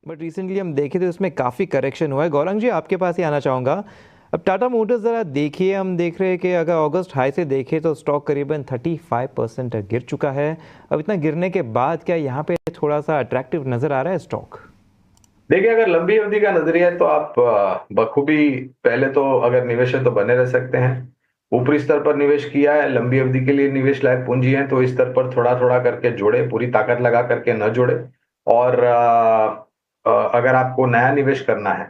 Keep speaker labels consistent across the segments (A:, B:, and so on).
A: But recently हम देखे थे उसमें काफ़ी करेक्शन हुआ है। गौरंग जी, आपके पास ही आना चाहूँगा। अब टाटा मोटर्स ज़रा देखिए, हम देख रहे हैं कि अगर अगस्त हाई से देखें तो स्टॉक करीबन 35% गिर चुका है। अब इतना गिरने के बाद क्या यहाँ पे थोड़ा सा अट्रैक्टिव नज़र आ रहा है स्टॉक?
B: देखिए, अगर लंबी अवधि का नजरिया है तो आप बखूबी पहले तो अगर निवेश है तो बने रह सकते हैं। ऊपरी स्तर पर निवेश किया है, लंबी अवधि के लिए निवेश लायक पूंजी है तो इस स्तर पर थोड़ा थोड़ा करके जोड़े, पूरी ताकत लगा करके न जोड़े। और अगर आपको नया निवेश करना है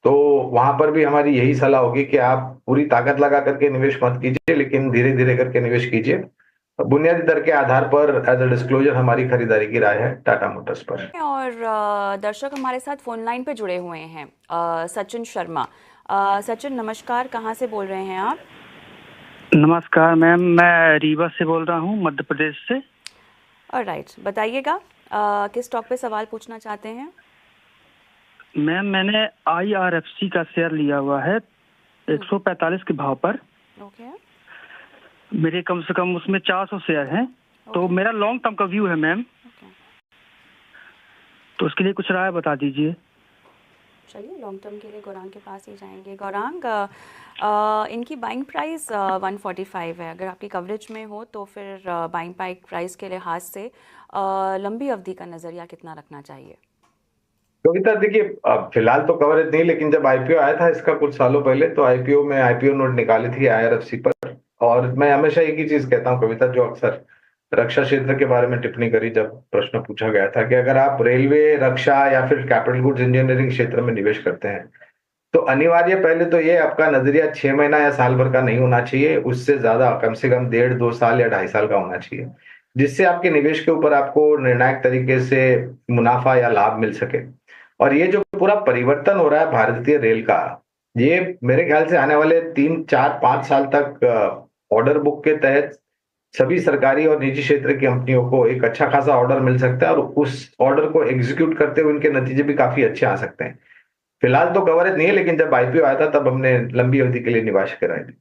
B: तो वहां पर भी हमारी यही सलाह होगी कि आप पूरी ताकत लगा करके निवेश मत कीजिए, लेकिन धीरे धीरे करके निवेश कीजिए। बुनियादी दर के आधार पर एज अ डिस्क्लोजर हमारी खरीदारी की राय है टाटा मोटर्स पर।
C: और दर्शक हमारे साथ फोन लाइन पे जुड़े हुए हैं, सचिन शर्मा। सचिन नमस्कार, कहाँ से बोल रहे हैं आप?
D: नमस्कार मैम, मैं रीवा से बोल रहा हूँ, मध्य प्रदेश से।
C: ऑलराइट, बताइएगा किस स्टॉक पे सवाल पूछना चाहते हैं?
D: मैम, मैंने IRFC का शेयर लिया हुआ है 145 के भाव पर।
C: ओके।
D: मेरे कम से कम उसमें 400 शेयर हैं। तो मेरा लॉन्ग टर्म का व्यू है मैम, तो उसके लिए कुछ राय बता दीजिए।
C: चलिए, लॉन्ग टर्म के लिए गौरांग के पास ही जाएंगे। गौरांग, इनकी बाइंग प्राइस 145 है। अगर आपकी कवरेज में हो तो फिर बाइंग प्राइस के लिहाज से लंबी अवधि का नज़रिया कितना रखना चाहिए?
B: कविता, देखिए, फिलहाल तो कवरेज नहीं, लेकिन जब आईपीओ आया था इसका कुछ सालों पहले, तो आईपीओ में आईपीओ नोट निकाली थी IRFC पर। और मैं हमेशा एक ही चीज कहता हूँ कविता, जो अक्सर रक्षा क्षेत्र के बारे में टिप्पणी करी जब प्रश्न पूछा गया था कि अगर आप रेलवे, रक्षा या फिर कैपिटल गुड्स इंजीनियरिंग क्षेत्र में निवेश करते हैं तो अनिवार्य पहले तो ये आपका नजरिया 6 महीना या साल भर का नहीं होना चाहिए, उससे ज्यादा कम से कम 1.5 2 साल या 2.5 साल का होना चाहिए, जिससे आपके निवेश के ऊपर आपको निर्णायक तरीके से मुनाफा या लाभ मिल सके। और ये जो पूरा परिवर्तन हो रहा है भारतीय रेल का, ये मेरे ख्याल से आने वाले 3 4 5 साल तक ऑर्डर बुक के तहत सभी सरकारी और निजी क्षेत्र की कंपनियों को एक अच्छा खासा ऑर्डर मिल सकता है और उस ऑर्डर को एग्जीक्यूट करते हुए इनके नतीजे भी काफी अच्छे आ सकते हैं। फिलहाल तो कवरेज नहीं है, लेकिन जब आईपीओ आया था तब हमने लंबी अवधि के लिए निवेश कराई थी।